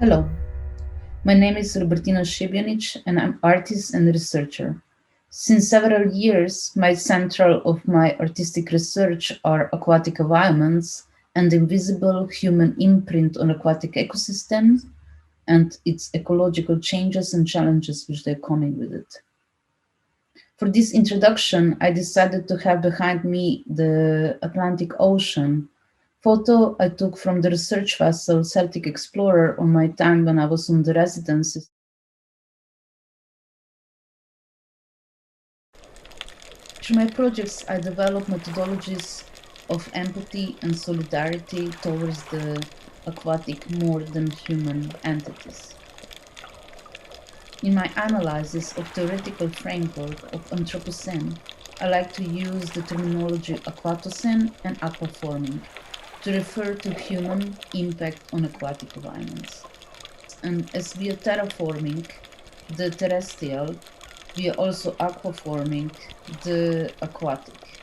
Hello, my name is Robertina Šebjanič and I'm artist and researcher. Since several years, my central of my artistic research are aquatic environments and the invisible human imprint on aquatic ecosystems and its ecological changes and challenges which they're coming with it. For this introduction, I decided to have behind me the Atlantic Ocean photo I took from the research vessel Celtic Explorer on my time when I was on the residency. Through my projects, I develop methodologies of empathy and solidarity towards the aquatic more than human entities. In my analysis of theoretical framework of Anthropocene, I like to use the terminology Aquatocene and aquaforming to refer to human impact on aquatic environments. And as we are terraforming the terrestrial, we are also aquaforming the aquatic.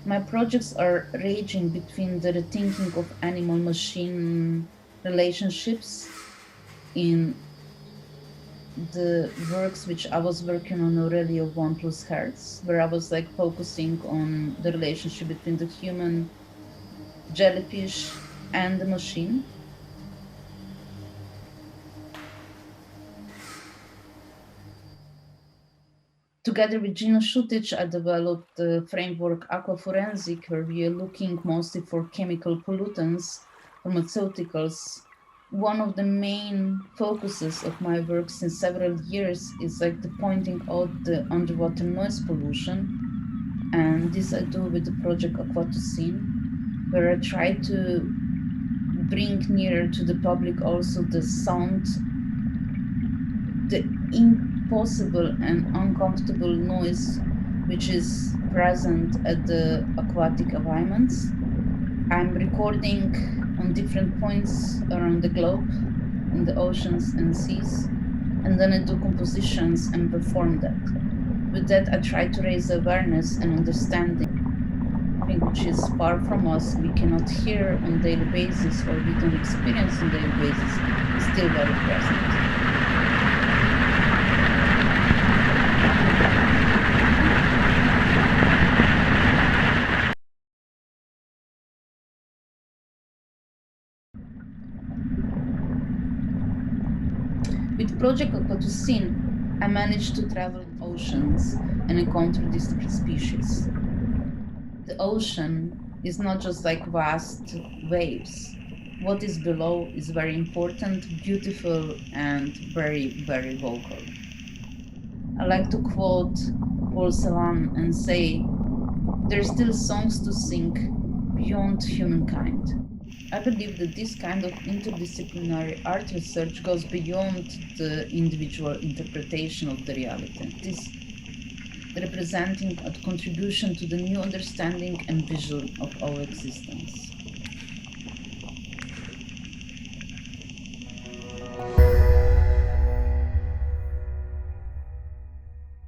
My projects are ranging between the rethinking of animal-machine relationships in the works which I was working on already of 1 plus Hertz, where I was like focusing on the relationship between the human jellyfish and the machine. Together with Gino Šutić, I developed the framework Aquaforensic, where we are looking mostly for chemical pollutants, pharmaceuticals. One of the main focuses of my work since several years is like the pointing out the underwater noise pollution. And this I do with the project Aquatocene, where I try to bring nearer to the public also the sound, the impossible and uncomfortable noise which is present at the aquatic environments. I'm recording on different points around the globe, in the oceans and seas, and then I do compositions and perform that. With that, I try to raise awareness and understanding, which is far from us, we cannot hear on a daily basis, or we don't experience on a daily basis, is still very present. With Project Aquatocene, I managed to travel oceans and encounter different species. The ocean is not just like vast waves. What is below is very important, beautiful, and very, very vocal. I like to quote Paul Celan and say, "There's still songs to sing beyond humankind." I believe that this kind of interdisciplinary art research goes beyond the individual interpretation of the reality. It is representing a contribution to the new understanding and vision of our existence.